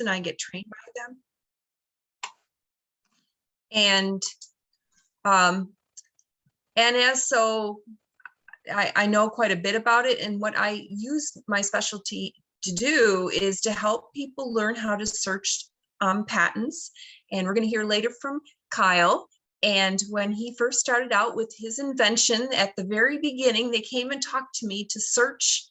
and I get trained by them. And I know quite a bit about it, and what I use my specialty to do is to help people learn how to search patents. And we're going to hear later from Kyle. And when he first started out with his invention, at the very beginning, they came and talked to me to search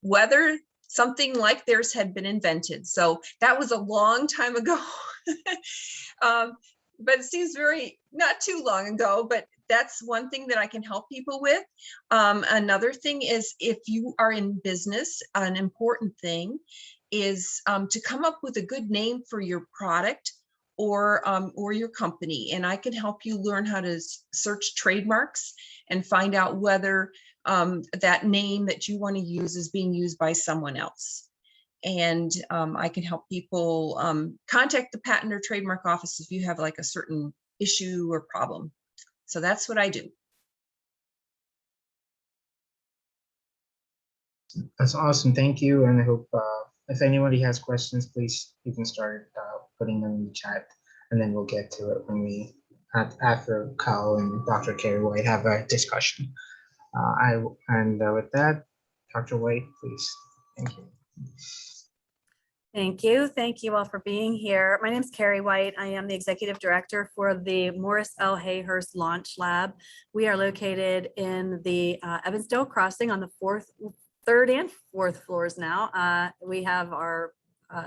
whether something like theirs had been invented. So that was a long time ago. But it seems not too long ago, but that's one thing that I can help people with. Another thing is, if you are in business, an important thing is to come up with a good name for your product or your company. And I can help you learn how to search trademarks and find out whether that name that you want to use is being used by someone else. And I can help people contact the patent or trademark office if you have like a certain issue or problem. So that's what I do. That's awesome. Thank you. And I hope if anybody has questions, please, you can start putting them in the chat, and then we'll get to it when we, after Kyle and Dr. Carey White have a discussion. With that, Dr. White, please. Thank you. Thank you. Thank you all for being here. My name is Carey White. I am the Executive Director for the Morris L. Hayhurst LaunchLab. We are located in the Evansdale Crossing on the third and fourth floors now. We have our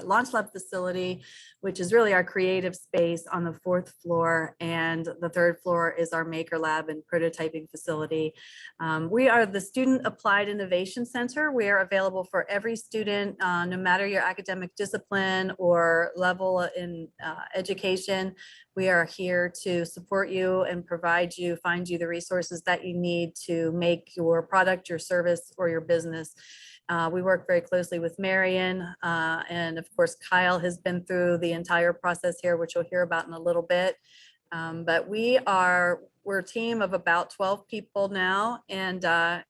LaunchLab facility, which is really our creative space, on the fourth floor, and the third floor is our Maker Lab and prototyping facility. We are the Student Applied Innovation Center. We are available for every student, no matter your academic discipline or level in education. We are here to support you and find you the resources that you need to make your product, your service, or your business. We work very closely with Marion, and of course, Kyle has been through the entire process here, which you'll hear about in a little bit. But we're a team of about 12 people now, and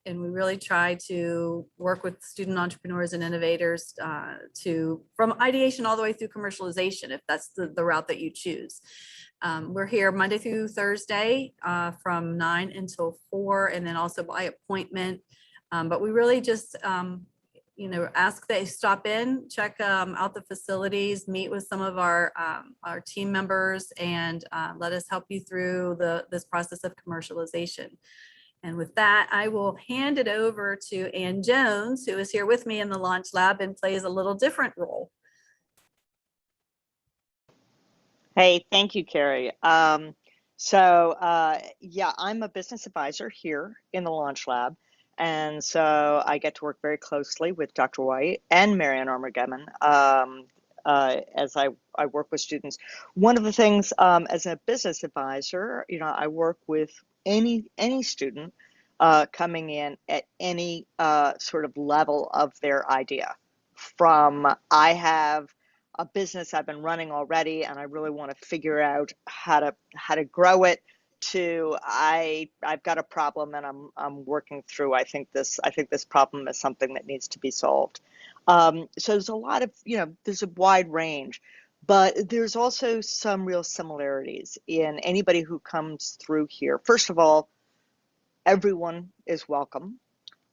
we really try to work with student entrepreneurs and innovators from ideation all the way through commercialization, if that's the route that you choose. We're here Monday through Thursday from 9 until 4, and then also by appointment. But we really just, ask that you stop in, check out the facilities, meet with some of our team members, and let us help you through this process of commercialization. And with that, I will hand it over to Ann Jones, who is here with me in the LaunchLab and plays a little different role. Hey, thank you, Carey. Yeah, I'm a business advisor here in the LaunchLab. And so I get to work very closely with Dr. White and Marianne Armour-Gemmen as I work with students. One of the things as a business advisor, I work with any student coming in at any sort of level of their idea. From I have a business I've been running already and I really want to figure out how to grow it, to I've got a problem and I'm working through. I think this problem is something that needs to be solved. So there's a lot of there's a wide range, but there's also some real similarities in anybody who comes through here. First of all, everyone is welcome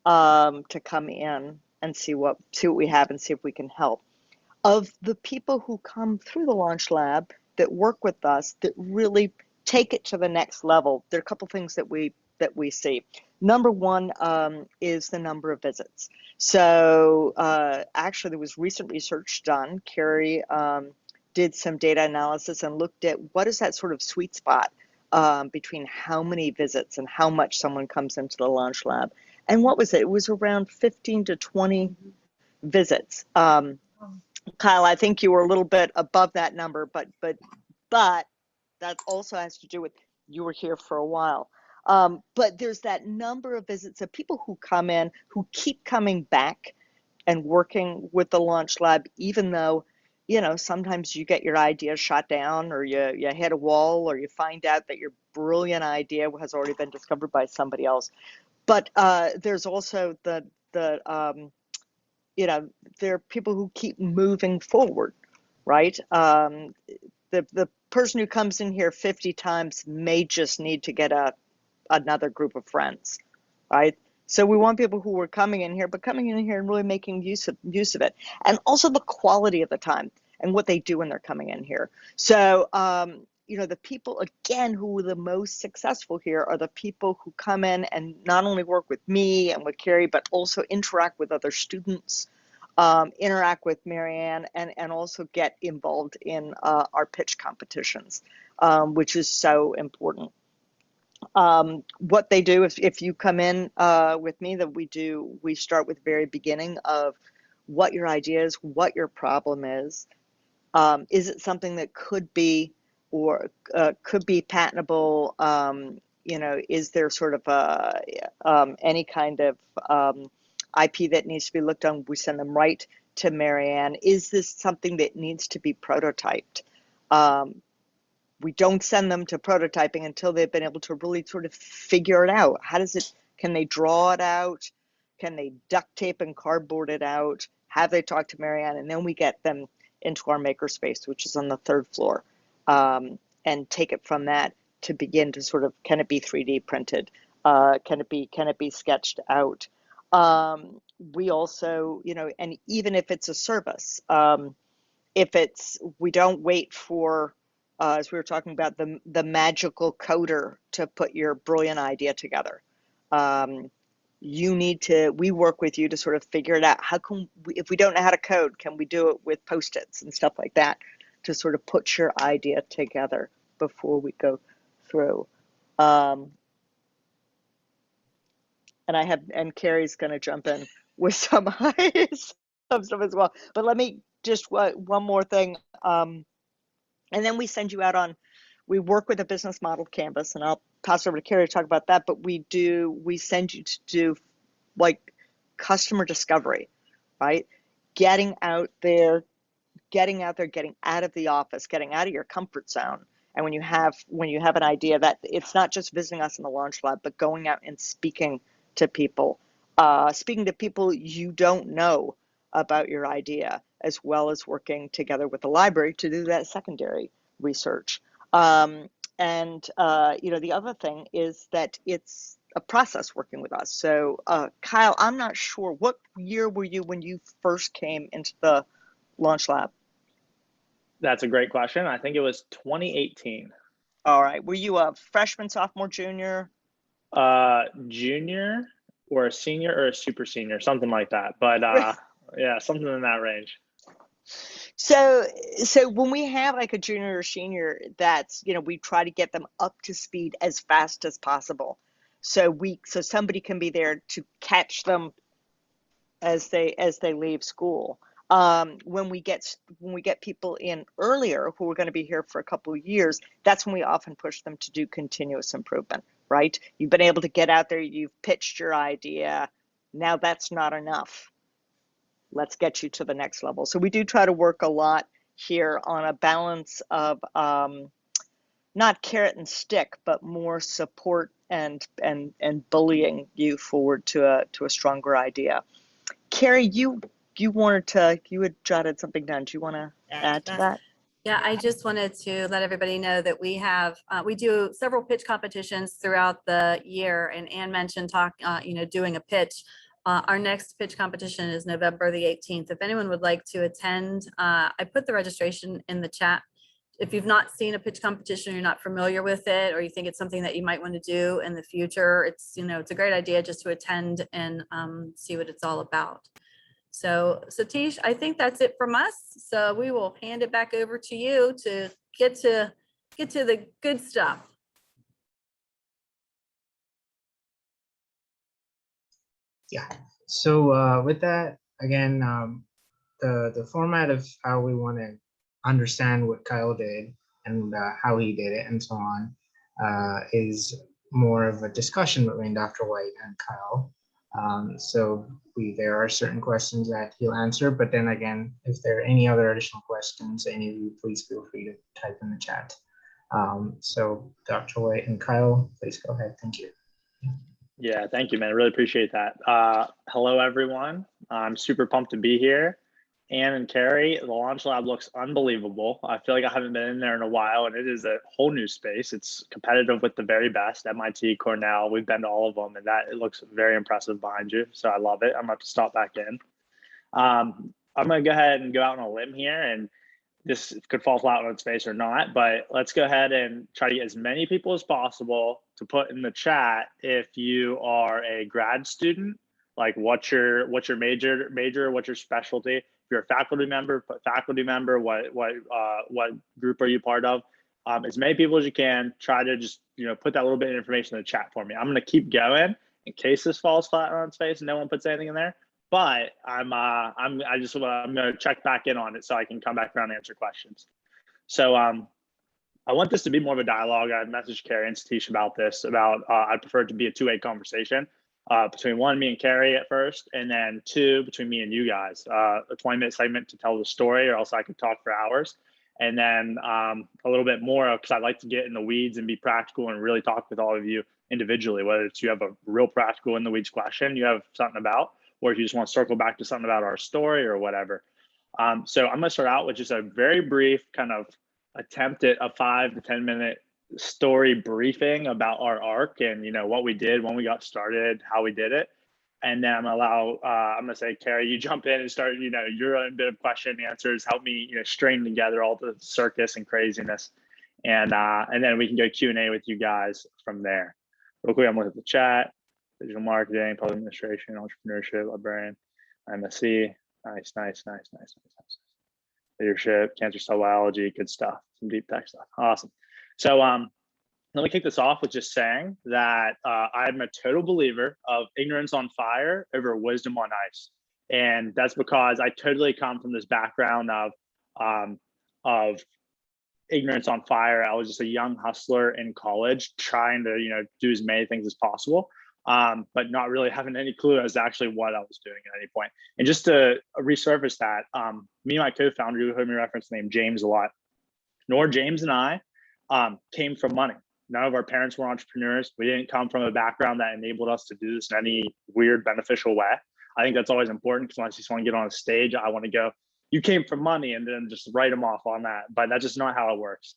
to come in and see what we have and see if we can help. Of the people who come through the LaunchLab that work with us that really take it to the next level, there are a couple things that we see. Number one is the number of visits. So actually there was recent research done. Carey did some data analysis and looked at what is that sort of sweet spot between how many visits and how much someone comes into the LaunchLab. And what was it? It was around 15 to 20 visits. Kyle, I think you were a little bit above that number, but that also has to do with you were here for a while. But there's that number of visits of people who come in, who keep coming back and working with the LaunchLab, even though, sometimes you get your idea shot down, or you hit a wall, or you find out that your brilliant idea has already been discovered by somebody else. But there's also the they're people who keep moving forward, right? The person who comes in here 50 times may just need to get another group of friends, right? So we want people who are coming in here, but coming in here and really making use of it, and also the quality of the time and what they do when they're coming in here. So the people again who are the most successful here are the people who come in and not only work with me and with Carrie, but also interact with other students, interact with Marianne, and also get involved in our pitch competitions, which is so important. What they do, if you come in with me, that we start with the very beginning of what your idea is, what your problem is. Is it something that could be or could be patentable? Is there sort of any kind of IP that needs to be looked on? We send them right to Marianne. Is this something that needs to be prototyped? We don't send them to prototyping until they've been able to really sort of figure it out. Can they draw it out? Can they duct tape and cardboard it out? Have they talked to Marianne? And then we get them into our makerspace, which is on the 3rd floor, and take it from that to begin to sort of, can it be 3D printed? Can it be sketched out? We also, and even if it's a service, we don't wait for, as we were talking about, the magical coder to put your brilliant idea together. We work with you to sort of figure it out. If we don't know how to code, can we do it with Post-its and stuff like that to sort of put your idea together before we go through? And Carrie's going to jump in with some stuff as well. But let me just one more thing. And then we send you out we work with a business model canvas, and I'll pass over to Carrie to talk about that, but we send you to do like customer discovery, right? Getting out there, getting out of the office, getting out of your comfort zone. And when you have an idea, that it's not just visiting us in the LaunchLab, but going out and speaking to people you don't know about your idea, as well as working together with the library to do that secondary research. The other thing is that it's a process working with us. So Kyle, I'm not sure, what year were you when you first came into the LaunchLab? That's a great question. I think it was 2018. All right. Were you a freshman, sophomore, junior? Junior or a senior or a super senior, something like that. But yeah, something in that range. So when we have like a junior or senior, that's, we try to get them up to speed as fast as possible. So somebody can be there to catch them as they leave school. When we get people in earlier who are going to be here for a couple of years, that's when we often push them to do continuous improvement, right? You've been able to get out there, you've pitched your idea. Now that's not enough. Let's get you to the next level. So we do try to work a lot here on a balance of not carrot and stick, but more support and bullying you forward to a stronger idea. Carrie, you had jotted something down. Do you want to add to that? Yeah, I just wanted to let everybody know that we do several pitch competitions throughout the year, and Anne mentioned doing a pitch. Our next pitch competition is November the 18th. If anyone would like to attend, I put the registration in the chat. If you've not seen a pitch competition, you're not familiar with it, or you think it's something that you might want to do in the future, it's a great idea just to attend and see what it's all about. So Satish, I think that's it from us. So we will hand it back over to you to get to the good stuff. Yeah. So with that, again, the format of how we want to understand what Kyle did and how he did it and so on is more of a discussion between Dr. White and Kyle. So there are certain questions that he'll answer, but then again, if there are any other additional questions, any of you, please feel free to type in the chat. So Dr. White and Kyle, please go ahead. Thank you. Yeah, thank you, man. I really appreciate that. Hello, everyone. I'm super pumped to be here. Ann and Carrie, the Launch Lab looks unbelievable. I feel like I haven't been in there in a while, and it is a whole new space. It's competitive with the very best, MIT, Cornell. We've been to all of them, and that it looks very impressive behind you. So I love it. I'm about to stop back in. I'm going to go ahead and go out on a limb here, and this could fall flat on its face or not, but let's go ahead and try to get as many people as possible to put in the chat if you are a grad student, like what's your major, what's your specialty. If you're a faculty member, put faculty member, what group are you part of? As many people as you can, try to just put that little bit of information in the chat for me. I'm gonna keep going in case this falls flat on its face and no one puts anything in there. But I'm gonna check back in on it so I can come back around and answer questions. So I want this to be more of a dialogue. I messaged Carrie and Satish about this. I prefer it to be a two-way conversation between one, me and Carrie at first, and then two, between me and you guys. A 20-minute segment to tell the story, or else I could talk for hours. And then a little bit more, because I like to get in the weeds and be practical and really talk with all of you individually, whether it's you have a real practical in the weeds question you have something about, or if you just want to circle back to something about our story or whatever. So I'm going to start out with just a very brief kind of attempt at a 5 to 10 minute story briefing about our arc and what we did, when we got started, how we did it. And then I'm going to say, Carrie, you jump in and start, your own bit of question and answers, help me, string together all the circus and craziness. And then we can go Q&A with you guys from there. Real quick, I'm looking at the chat. Digital marketing, public administration, entrepreneurship, librarian, MSc. Nice. Leadership, cancer cell biology, good stuff. Some deep tech stuff. Awesome. So let me kick this off with just saying that I'm a total believer of ignorance on fire over wisdom on ice. And that's because I totally come from this background of ignorance on fire. I was just a young hustler in college trying to, do as many things as possible. But not really having any clue as to actually what I was doing at any point. And just to resurface that, me and my co-founder, who heard me reference the name James a lot, James and I came from money. None of our parents were entrepreneurs. We didn't come from a background that enabled us to do this in any weird, beneficial way. I think that's always important, because when I just want to get on a stage, I want to go, you came from money, and then just write them off on that. But that's just not how it works.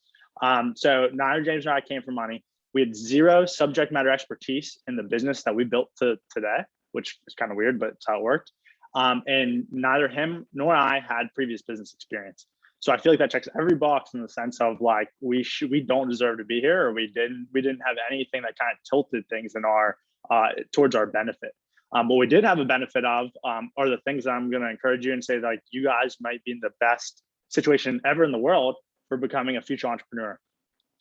So neither James nor I came from money. We had zero subject matter expertise in the business that we built to today, which is kind of weird, but it's how it worked. And neither him nor I had previous business experience. So I feel like that checks every box in the sense of like, we don't deserve to be here, or we didn't have anything that kind of tilted things in our towards our benefit. What we did have a benefit of are the things that I'm going to encourage you and say, like, you guys might be in the best situation ever in the world for becoming a future entrepreneur.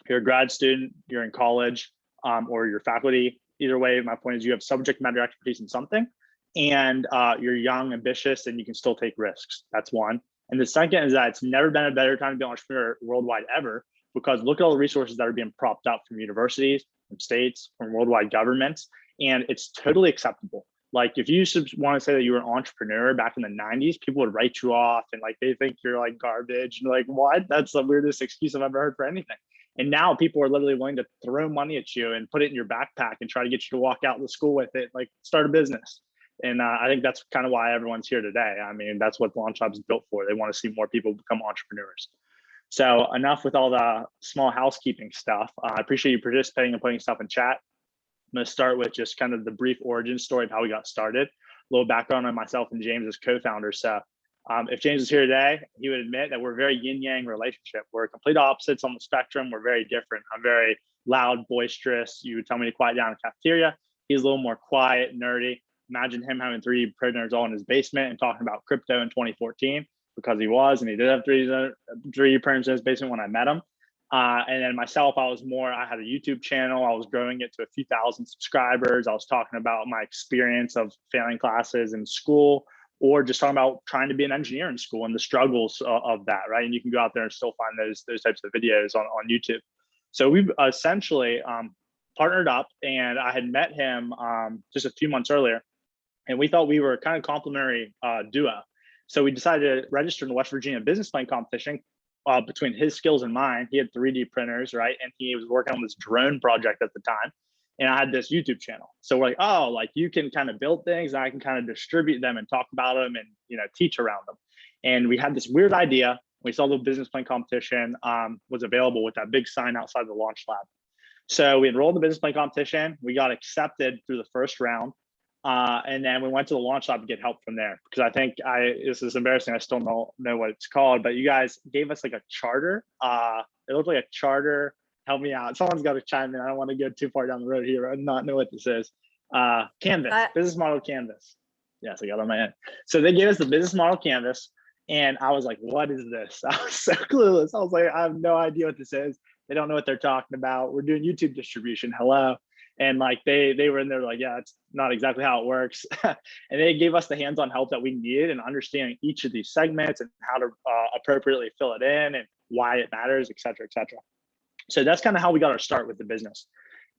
If you're a grad student, you're in college, or you're faculty, either way, my point is you have subject matter expertise in something, and you're young, ambitious, and you can still take risks. That's one. And the second is that it's never been a better time to be an entrepreneur worldwide ever, because look at all the resources that are being propped up from universities, from states, from worldwide governments, and it's totally acceptable. Like, if you want to say that you were an entrepreneur back in the 90s, people would write you off and like they think you're like garbage and like, what? That's the weirdest excuse I've ever heard for anything. And now people are literally willing to throw money at you and put it in your backpack and try to get you to walk out of school with it, like start a business. And I think that's kind of why everyone's here today. I mean, that's what LaunchLab is built for. They want to see more people become entrepreneurs. So enough with all the small housekeeping stuff. I appreciate you participating and putting stuff in chat. I'm going to start with just kind of the brief origin story of how we got started. A little background on myself and James as co-founders. So if James was here today, he would admit that we're a very yin-yang relationship. We're complete opposites on the spectrum. We're very different. I'm very loud, boisterous. You would tell me to quiet down in the cafeteria. He's a little more quiet, nerdy. Imagine him having 3D printers all in his basement and talking about crypto in 2014, because he was, and he did have 3D printers in his basement when I met him. And then myself, I had a YouTube channel. I was growing it to a few thousand subscribers. I was talking about my experience of failing classes in school, or just talking about trying to be an engineer in school and the struggles of that, right? And you can go out there and still find those types of videos on YouTube. So we've essentially partnered up, and I had met him just a few months earlier, and we thought we were kind of complementary duo. So we decided to register in the West Virginia business plan competition between his skills and mine. He had 3D printers, right? And he was working on this drone project at the time. And I had this YouTube channel. So we're like, oh, like you can kind of build things and I can kind of distribute them and talk about them and, you know, teach around them. And we had this weird idea. We saw the business plan competition was available with that big sign outside the LaunchLab. So we enrolled in the business plan competition. We got accepted through the first round. And then we went to the LaunchLab to get help from there, because I think this is embarrassing. I still don't know what it's called, but you guys gave us like a charter. It looked like a charter. Help me out. Someone's got to chime in. I don't want to go too far down the road here. I do not know what this is. Canvas, business model canvas. Yes, I got it on my end. So they gave us the business model canvas. And I was like, what is this? I was so clueless. I was like, I have no idea what this is. They don't know what they're talking about. We're doing YouTube distribution. Hello. And like they were in there like, yeah, it's not exactly how it works. And they gave us the hands-on help that we needed in understanding each of these segments and how to appropriately fill it in and why it matters, et cetera, et cetera. So that's kind of how we got our start with the business.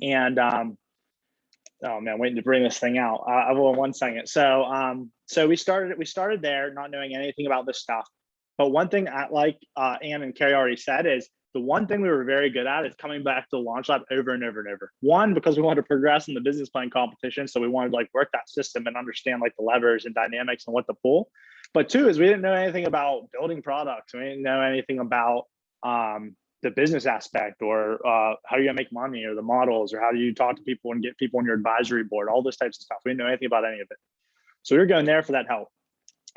And oh man, waiting to bring this thing out. I will in 1 second. So we started there not knowing anything about this stuff. But one thing like Ann and Carrie already said is the one thing we were very good at is coming back to the LaunchLab over and over and over. One, because we wanted to progress in the business plan competition. So we wanted to like work that system and understand like the levers and dynamics and what to pull. But two is we didn't know anything about building products. We didn't know anything about the business aspect or how you're gonna make money or the models or how do you talk to people and get people on your advisory board, all those types of stuff. We didn't know anything about any of it. So we were going there for that help.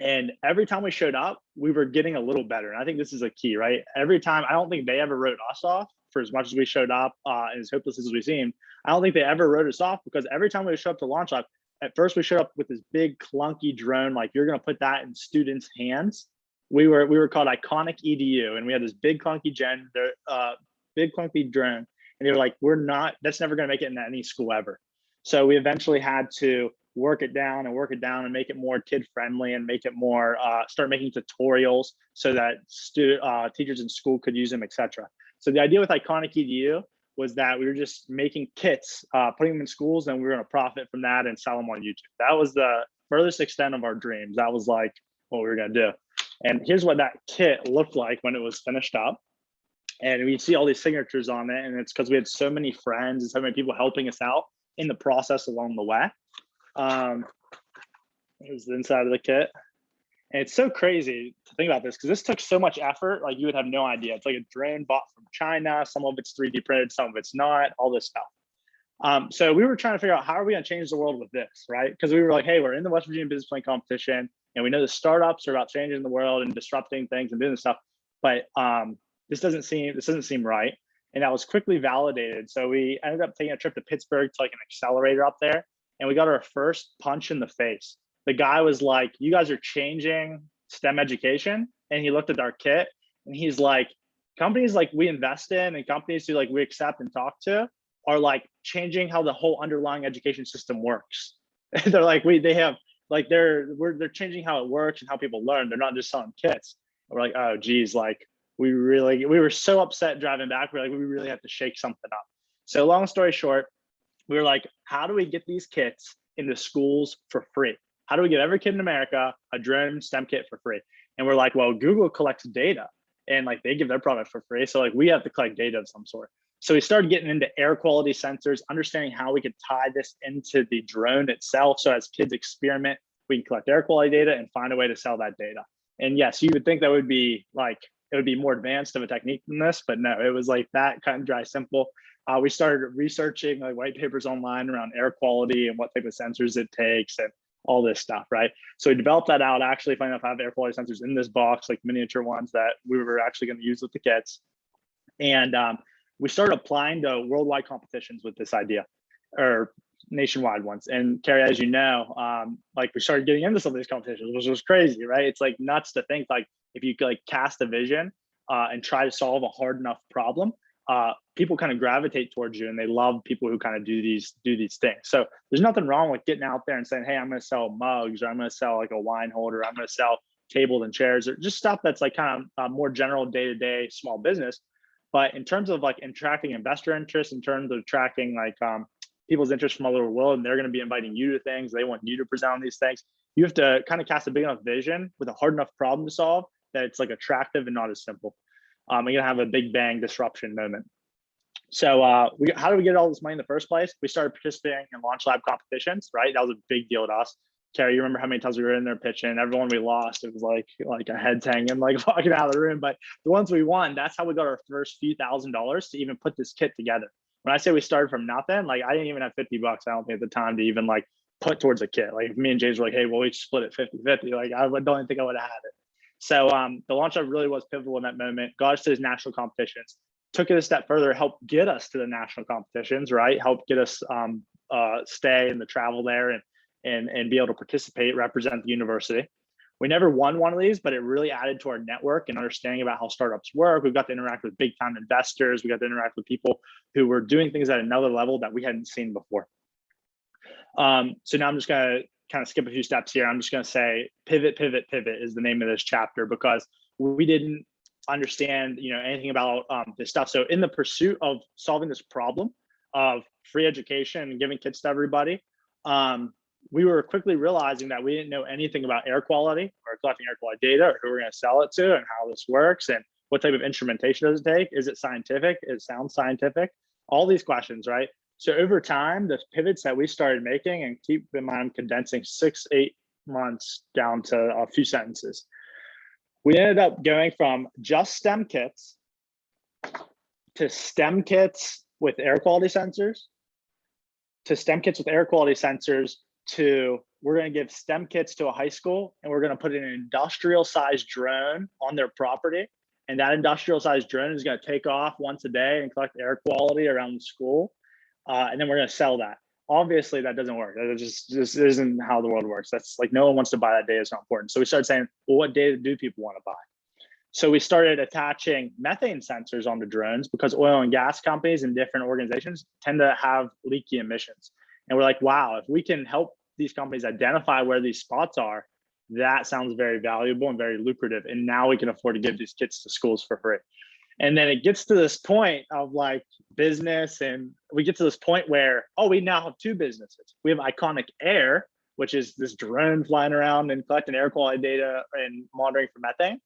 And every time we showed up, we were getting a little better. And I think this is a key, right? Every time, I don't think they ever wrote us off for as much as we showed up and as hopeless as we seemed. I don't think they ever wrote us off, because every time we showed up to LaunchLab, at first we showed up with this big clunky drone, like you're gonna put that in students' hands. We were called Iconic EDU, and we had this big clunky drone, and they were like, that's never gonna make it into any school ever. So we eventually had to work it down and make it more kid friendly and make it more, start making tutorials so that teachers in school could use them, etc. So the idea with Iconic EDU was that we were just making kits, putting them in schools, and we were gonna profit from that and sell them on YouTube. That was the furthest extent of our dreams. That was like what we were gonna do. And here's what that kit looked like when it was finished up. And we see all these signatures on it. And it's because we had so many friends and so many people helping us out in the process along the way. Here's the inside of the kit. And it's so crazy to think about this, because this took so much effort, like you would have no idea. It's like a drone bought from China. Some of it's 3D printed, some of it's not, all this stuff. So we were trying to figure out how are we gonna change the world with this, right? Because we were like, hey, we're in the West Virginia Business Plan competition, and we know the startups are about changing the world and disrupting things and doing stuff, but this doesn't seem right. And that was quickly validated. So we ended up taking a trip to Pittsburgh to like an accelerator up there, and we got our first punch in the face. The guy was like, you guys are changing STEM education. And he looked at our kit and he's like, companies like we invest in and companies who like we accept and talk to are like changing how the whole underlying education system works. They're like, they're changing how it works and how people learn. They're not just selling kits. And we're like, oh geez, like we were so upset driving back. We're like, we really have to shake something up. So long story short, we were like, how do we get these kits into schools for free? How do we get every kid in America a drone STEM kit for free? And we're like, well, Google collects data and like they give their product for free. So like we have to collect data of some sort. So we started getting into air quality sensors, understanding how we could tie this into the drone itself. So as kids experiment, we can collect air quality data and find a way to sell that data. And yes, you would think that would be like, it would be more advanced of a technique than this, but no, it was like that cut and dry simple. We started researching like white papers online around air quality and what type of sensors it takes and all this stuff, right? So we developed that out. Actually, funny enough, I have air quality sensors in this box, like miniature ones that we were actually going to use with the kits. And we started applying to worldwide competitions with this idea, or nationwide ones. And Carrie, as you know, like we started getting into some of these competitions, which was crazy, right? It's like nuts to think like if you could like cast a vision and try to solve a hard enough problem, people kind of gravitate towards you and they love people who kind of do these things. So there's nothing wrong with getting out there and saying, hey, I'm going to sell mugs, or I'm going to sell like a wine holder, I'm going to sell tables and chairs, or just stuff that's like kind of more general day-to-day small business. But in terms of like attracting investor interest, in terms of attracting like people's interest from all over the world, and they're going to be inviting you to things, they want you to present on these things, you have to kind of cast a big enough vision with a hard enough problem to solve that it's like attractive and not as simple. You're gonna have a big bang disruption moment. So how did we get all this money in the first place? We started participating in LaunchLab competitions, right? That was a big deal to us. Carrie, you remember how many times we were in there pitching? Everyone we lost, it was like a head hanging, like walking out of the room. But the ones we won, that's how we got our first few $1,000s to even put this kit together. When I say we started from nothing, like I didn't even have 50 bucks, I don't think, at the time to even like put towards a kit. Like me and James were like, hey, well, we split it 50-50. Like I don't even think I would have had it. So the LaunchLab really was pivotal in that moment, got us to those national competitions, took it a step further, helped get us to the national competitions, right? Helped get us stay and the travel there and be able to participate, represent the university. We never won one of these, but it really added to our network and understanding about how startups work. We've got to interact with big time investors. We got to interact with people who were doing things at another level that we hadn't seen before. So now I'm just gonna kind of skip a few steps here. I'm just gonna say pivot is the name of this chapter, because we didn't understand anything about this stuff. So in the pursuit of solving this problem of free education and giving kits to everybody, we were quickly realizing that we didn't know anything about air quality or collecting air quality data or who we're going to sell it to and how this works and what type of instrumentation does it take? Is it scientific? It sounds scientific. All these questions, right? So over time, the pivots that we started making, and keep in mind, I'm condensing 6-8 months down to a few sentences. We ended up going from just STEM kits to STEM kits with air quality sensors, to STEM kits with air quality sensors, to we're going to give STEM kits to a high school and we're going to put an industrial sized drone on their property. And that industrial sized drone is going to take off once a day and collect air quality around the school. And then we're going to sell that. Obviously that doesn't work. That just isn't how the world works. That's like, no one wants to buy that data. It's not important. So we started saying, well, what data do people want to buy? So we started attaching methane sensors onto drones because oil and gas companies and different organizations tend to have leaky emissions. And we're like, wow, if we can help these companies identify where these spots are, that sounds very valuable and very lucrative. And now we can afford to give these kits to schools for free. And then it gets to this point of like business, and we get to this point where, oh, we now have two businesses. We have Iconic Air, which is this drone flying around and collecting air quality data and monitoring for methane.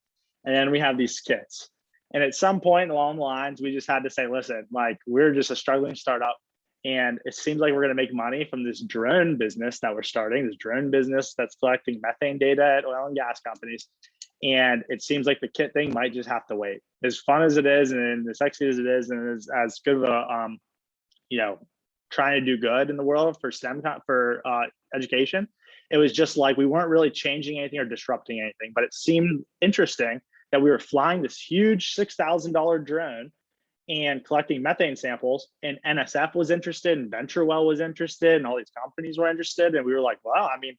And then we have these kits. And at some point along the lines, we just had to say, listen, like we're just a struggling startup. And it seems like we're going to make money from this drone business that we're starting, this drone business that's collecting methane data at oil and gas companies. And it seems like the kit thing might just have to wait. As fun as it is, and as sexy as it is, and as good of a, trying to do good in the world for STEM, for education, it was just like we weren't really changing anything or disrupting anything. But it seemed interesting that we were flying this huge $6,000 drone and collecting methane samples, and NSF was interested, and VentureWell was interested, and all these companies were interested. And we were like, wow, I mean,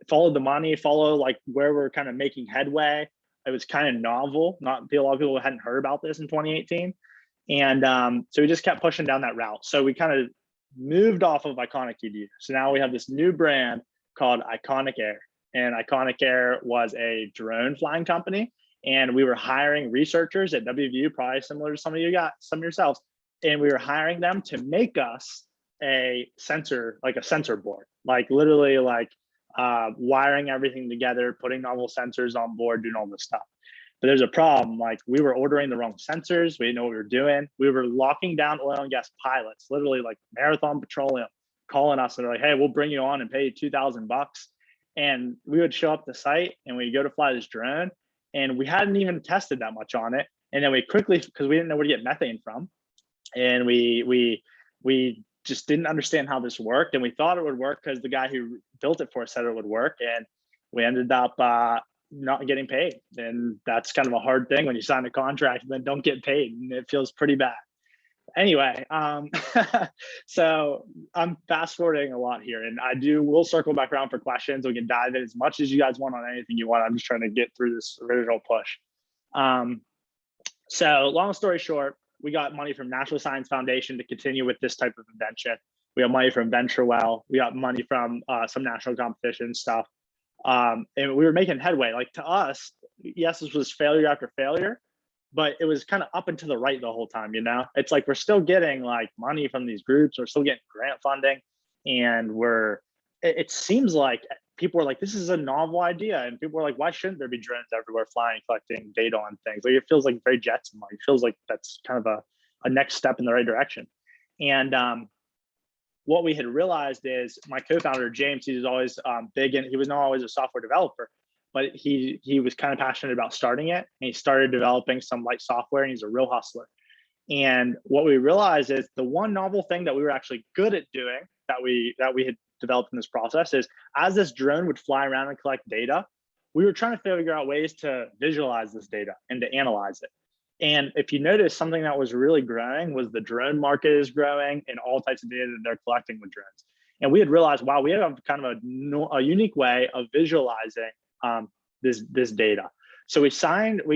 follow the money, follow like where we're kind of making headway. It was kind of novel. Not a lot of people hadn't heard about this in 2018. And so we just kept pushing down that route. So we kind of moved off of Iconic EDU. So now we have this new brand called Iconic Air. And Iconic Air was a drone flying company. And we were hiring researchers at WVU, probably similar to some of yourselves. And we were hiring them to make us a sensor, like a sensor board, like literally like wiring everything together, putting novel sensors on board, doing all this stuff. But there's a problem. Like we were ordering the wrong sensors. We didn't know what we were doing. We were locking down oil and gas pilots, literally like Marathon Petroleum, calling us and they're like, hey, we'll bring you on and pay you $2,000. And we would show up to site and we go to fly this drone. And we hadn't even tested that much on it. And then we quickly, because we didn't know where to get methane from, and we just didn't understand how this worked. And we thought it would work because the guy who built it for us said it would work. And we ended up not getting paid. And that's kind of a hard thing when you sign a contract and then don't get paid. And it feels pretty bad. Anyway, so I'm fast forwarding a lot here, and we'll circle back around for questions. We can dive in as much as you guys want on anything you want. I'm just trying to get through this original push. So long story short, we got money from National Science Foundation to continue with this type of invention. We got money from VentureWell. We got money from some national competition stuff. And we were making headway. Like to us, yes, this was failure after failure, but it was kind of up and to the right the whole time, It's like we're still getting like money from these groups, we're still getting grant funding, and it seems like people are like, this is a novel idea, and people are like, why shouldn't there be drones everywhere flying, collecting data on things? Like it feels like very Jetson-like. It feels like that's kind of a next step in the right direction. And what we had realized is my co-founder, James, he was always he was not always a software developer, but he was kind of passionate about starting it. And he started developing some light software, and he's a real hustler. And what we realized is the one novel thing that we were actually good at doing that we had developed in this process is, as this drone would fly around and collect data, we were trying to figure out ways to visualize this data and to analyze it. And if you notice, something that was really growing was the drone market is growing and all types of data that they're collecting with drones. And we had realized, wow, we have kind of a unique way of visualizing this data. So we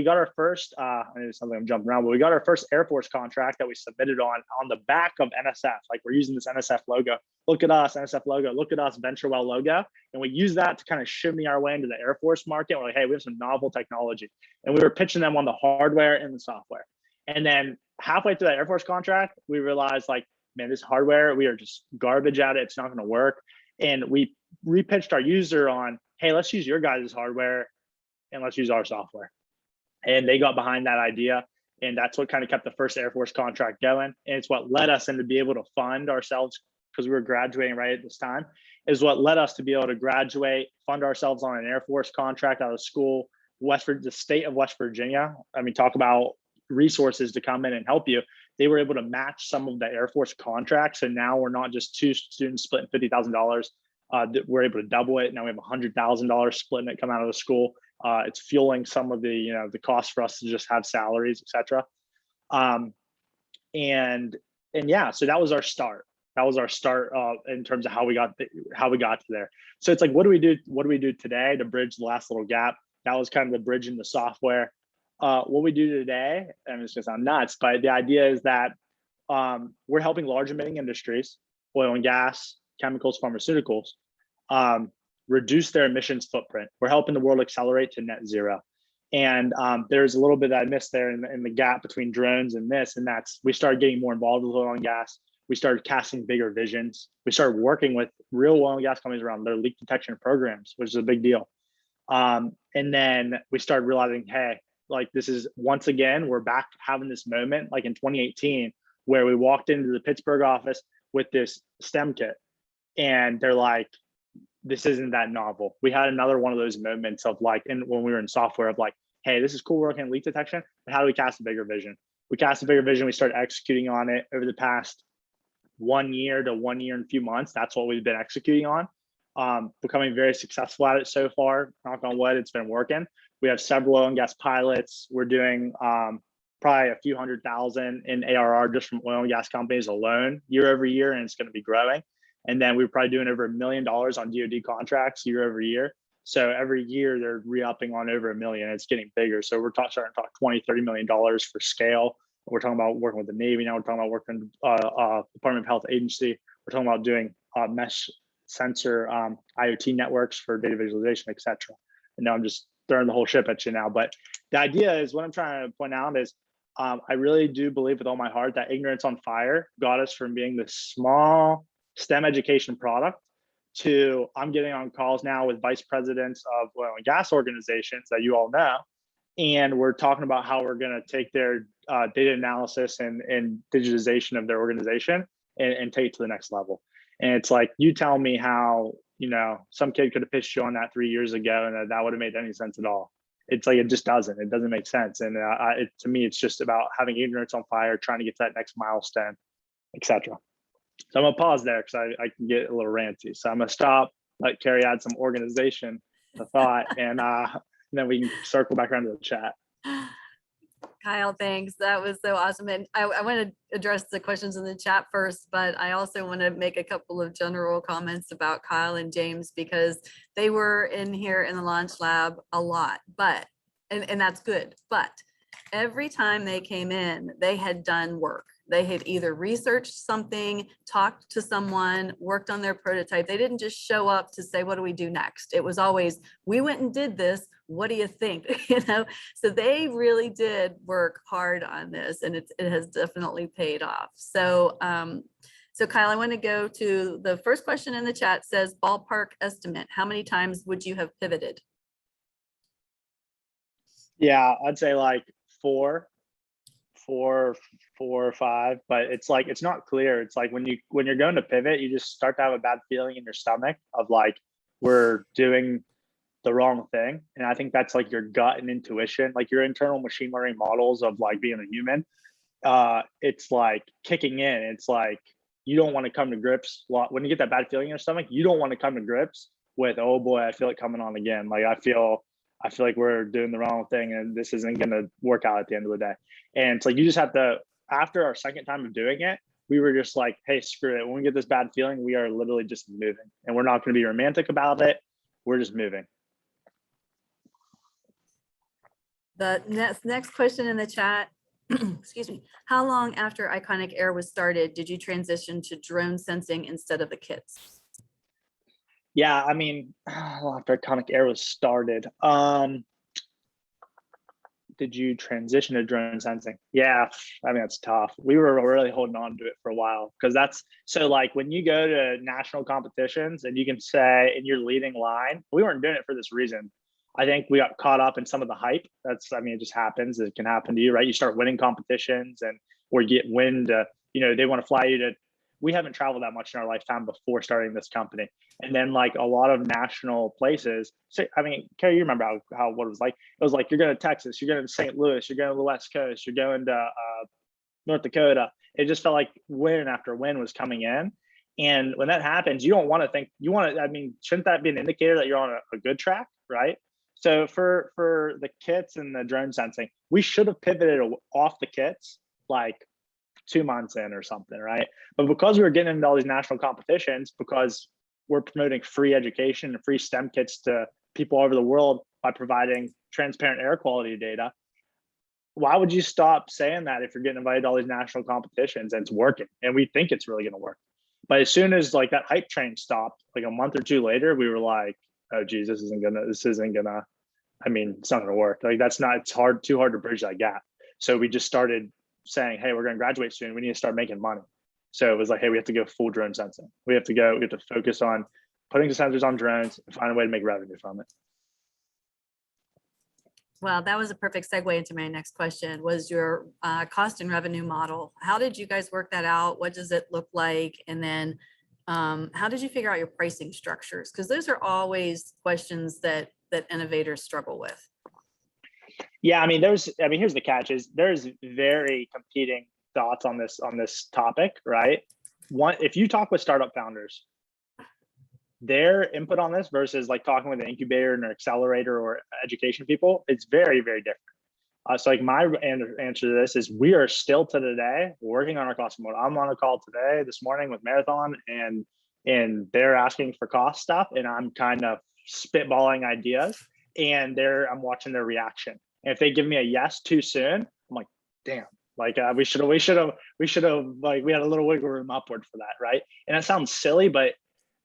got our first, I know something I'm jumping around, but we got our first Air Force contract that we submitted on the back of NSF. Like, we're using this NSF logo. Look at us, NSF logo. Look at us, VentureWell logo. And we use that to kind of shimmy our way into the Air Force market. We're like, hey, we have some novel technology. And we were pitching them on the hardware and the software. And then halfway through that Air Force contract, we realized, like, man, this hardware, we are just garbage at it. It's not going to work. And we repitched our user on, hey, let's use your guys' hardware and let's use our software. And they got behind that idea. And that's what kind of kept the first Air Force contract going. And it's what led us into be able to fund ourselves, because we were graduating right at this time, is what led us to be able to graduate, fund ourselves on an Air Force contract out of school, the state of West Virginia. I mean, talk about resources to come in and help you. They were able to match some of the Air Force contracts. And now we're not just two students splitting $50,000. We're able to double it. Now we have $100,000 splitting it come out of the school. It's fueling some of the, the cost for us to just have salaries, et cetera. And yeah, so that was our start. That was our start in terms of how we got to there. So it's like, what do we do? What do we do today to bridge the last little gap? That was kind of the bridge in the software. What we do today, and it's gonna sound nuts, but the idea is that we're helping large emitting industries, oil and gas, chemicals, pharmaceuticals, reduce their emissions footprint. We're helping the world accelerate to net zero. And there's a little bit that I missed there in the gap between drones and this, and that's, we started getting more involved with oil and gas. We started casting bigger visions. We started working with real oil and gas companies around their leak detection programs, which is a big deal. And then we started realizing, hey, like, this is, once again, we're back having this moment like in 2018, where we walked into the Pittsburgh office with this STEM kit, and they're like, this isn't that novel. We had another one of those moments of like, and when we were in software, of like, hey, this is cool working in leak detection, but how do we cast a bigger vision? We cast a bigger vision. We started executing on it over the past 1 year to 1 year and a few months. That's what we've been executing on. Becoming very successful at it so far. Knock on wood, it's been working. We have several oil and gas pilots. We're doing probably a few $100,000 in ARR just from oil and gas companies alone year over year, and it's going to be growing. And then we're probably doing over $1 million on DoD contracts year over year. So every year they're re-upping on over $1 million. It's getting bigger. So we're starting to talk $20–30 million for scale. We're talking about working with the Navy now. We're talking about working Department of Health Agency. We're talking about doing mesh sensor IoT networks for data visualization, et cetera. And now I'm just throwing the whole ship at you now. But the idea is, what I'm trying to point out is, I really do believe with all my heart that Ignorance on Fire got us from being this small STEM education product to, I'm getting on calls now with vice presidents of oil and gas organizations that you all know. And we're talking about how we're going to take their data analysis and digitization of their organization and take it to the next level. And it's like, you tell me how, some kid could have pitched you on that 3 years ago and that would have made any sense at all. It's like, it just doesn't. It doesn't make sense. And to me, it's just about having Ignorance on Fire, trying to get to that next milestone, et cetera. So I'm gonna pause there because I can get a little ranty. So I'm gonna stop, let Carrie add some organization to thought, and then we can circle back around to the chat. Kyle, thanks. That was so awesome. And I want to address the questions in the chat first, but I also want to make a couple of general comments about Kyle and James, because they were in here in the LaunchLab a lot, but, and that's good. But every time they came in, they had done work. They had either researched something, talked to someone, worked on their prototype. They didn't just show up to say, what do we do next? It was always, we went and did this. What do you think? So they really did work hard on this, and it has definitely paid off. So, so Kyle, I want to go to the first question in the chat. Says, ballpark estimate, how many times would you have pivoted? Yeah, I'd say like four four or five, but it's like, it's not clear. It's like when you're going to pivot, you just start to have a bad feeling in your stomach of like, we're doing the wrong thing. And I think that's like your gut and intuition, like your internal machine learning models of like being a human. It's like kicking in. It's like, you don't want to come to grips when you get that bad feeling in your stomach. You don't want to come to grips with, oh boy, I feel it coming on again. Like I feel like we're doing the wrong thing and this isn't going to work out at the end of the day. And it's like, you just have to, after our second time of doing it, we were just like, hey, screw it. When we get this bad feeling, we are literally just moving, and we're not going to be romantic about it. We're just moving. The next question in the chat, excuse me, how long after Iconic Air was started did you transition to drone sensing instead of the kits? Yeah, I mean, after Iconic Air was started, did you transition to drone sensing? Yeah, I mean, that's tough. We were really holding on to it for a while, because that's, so like when you go to national competitions and you can say in your leading line, we weren't doing it for this reason. I think we got caught up in some of the hype. That's, I mean, it just happens. It can happen to you, right? You start winning competitions or you get wind, they want to fly you to, we haven't traveled that much in our lifetime before starting this company. And then like a lot of national places, so, I mean, Carrie, you remember how what it was like? It was like, you're going to Texas, you're going to St. Louis, you're going to the West Coast, you're going to North Dakota. It just felt like win after win was coming in. And when that happens, you don't want to think, you want to, I mean, shouldn't that be an indicator that you're on a good track, right? So for the kits and the drone sensing, we should have pivoted off the kits like 2 months in or something, right? But because we were getting into all these national competitions, because we're promoting free education and free STEM kits to people all over the world by providing transparent air quality data, why would you stop saying that if you're getting invited to all these national competitions and it's working? And we think it's really going to work. But as soon as like that hype train stopped, like a month or two later, we were like, oh geez, this isn't gonna, I mean, it's not gonna work. Like that's not, it's too hard to bridge that gap. So we just started saying, hey, we're gonna graduate soon. We need to start making money. So it was like, hey, we have to go full drone sensing. We have to focus on putting the sensors on drones and find a way to make revenue from it. Well, that was a perfect segue into my next question, was your cost and revenue model. How did you guys work that out? What does it look like? And then how did you figure out your pricing structures? Because those are always questions that innovators struggle with. Yeah, I mean, here's the catch is there's very competing thoughts on this topic, right? One, if you talk with startup founders, their input on this versus like talking with an incubator and an accelerator or education people, it's very, very different. So like my answer to this is we are still to today working on our cost model. I'm on a call this morning with Marathon and they're asking for cost stuff and I'm kind of spitballing ideas and I'm watching their reaction. And if they give me a yes too soon, I'm like, damn, like we should have like we had a little wiggle room upward for that, right? And that sounds silly, but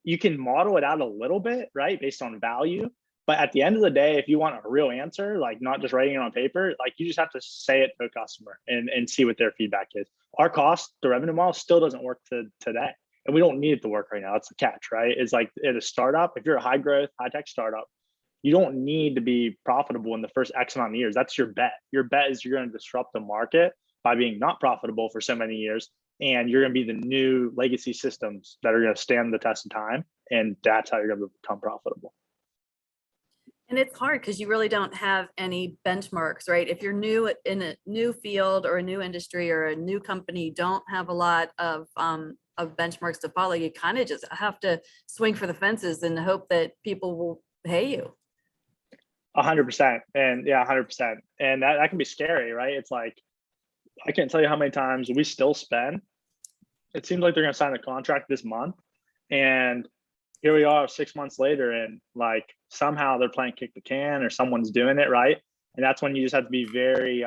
you can model it out a little bit, right, based on value. But at the end of the day, if you want a real answer, like not just writing it on paper, like you just have to say it to a customer and see what their feedback is. Our cost, the revenue model still doesn't work today. And we don't need it to work right now. That's the catch, right? It's like at a startup, if you're a high growth, high tech startup, you don't need to be profitable in the first X amount of years. That's your bet. Your bet is you're going to disrupt the market by being not profitable for so many years. And you're going to be the new legacy systems that are going to stand the test of time. And that's how you're going to become profitable. And it's hard because you really don't have any benchmarks, right? If you're new in a new field or a new industry or a new company, you don't have a lot of benchmarks to follow. You kind of just have to swing for the fences and hope that people will pay you. 100%. And yeah, 100%. And that can be scary, right? It's like, I can't tell you how many times we still spend. It seems like they're going to sign a contract this month. And here we are 6 months later and like somehow they're playing kick the can or someone's doing it, right? And that's when you just have to be very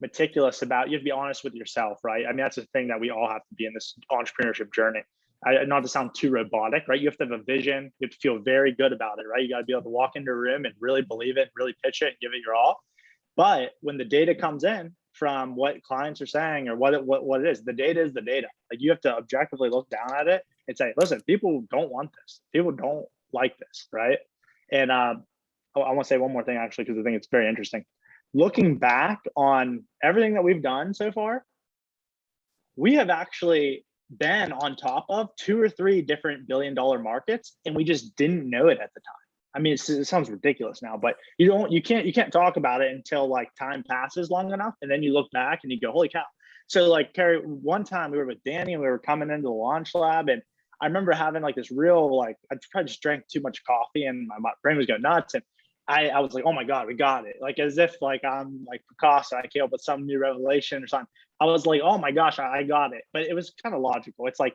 meticulous about, you have to be honest with yourself, right? I mean, that's the thing that we all have to be in this entrepreneurship journey. Not to sound too robotic, right? You have to have a vision. You have to feel very good about it, right? You got to be able to walk into a room and really believe it, really pitch it and give it your all. But when the data comes in from what clients are saying or what it is, the data is the data. Like you have to objectively look down at it and say, listen, people don't want this. People don't like this, right? And I want to say one more thing actually, because I think it's very interesting. looking back on everything that we've done so far, we have actually been on top of 2 or 3 different billion-dollar markets, and we just didn't know it at the time. I mean, it sounds ridiculous now, but you can't talk about it until like time passes long enough, and then you look back and you go, holy cow. So like, Carrie, one time we were with Danny and we were coming into the LaunchLab, and I remember having like this real, like, I probably just drank too much coffee and my brain was going nuts. And I was like, oh my God, we got it. Like, as if like I'm like Picasso, I came up with some new revelation or something. I was like, oh my gosh, I got it. But it was kind of logical. It's like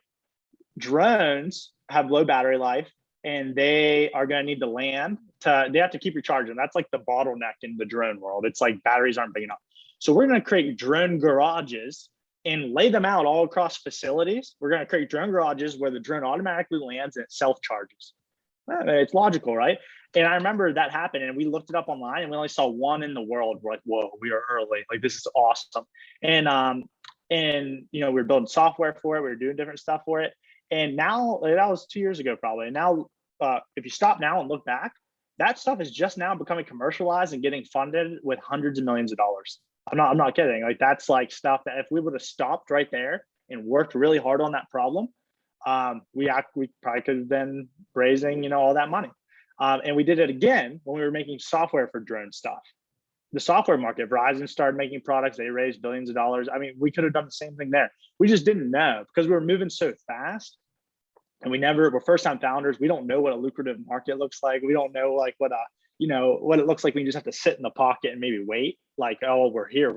drones have low battery life, and they are going to need the land they have to keep recharging. That's like the bottleneck in the drone world. It's like batteries aren't big enough. So we're going to create drone garages and lay them out all across facilities. We're going to create drone garages where the drone automatically lands and it self-charges. It's logical, right? And I remember that happened, and we looked it up online, and we only saw one in the world. We're like, whoa, we are early. Like, this is awesome. And you know, we were building software for it. We were doing different stuff for it. And now, that was 2 years ago, probably. And now, if you stop now and look back, that stuff is just now becoming commercialized and getting funded with hundreds of millions of dollars. I'm not kidding. Like, that's like stuff that if we would have stopped right there and worked really hard on that problem, we probably could have been raising, you know, all that money. And we did it again when we were making software for drone stuff. The software market, Verizon started making products. They raised billions of dollars. I mean, we could have done the same thing there. We just didn't know because we were moving so fast. And we're first-time founders. We don't know what a lucrative market looks like. We don't know like what it looks like when you just have to sit in the pocket and maybe wait. Like, oh, we're here.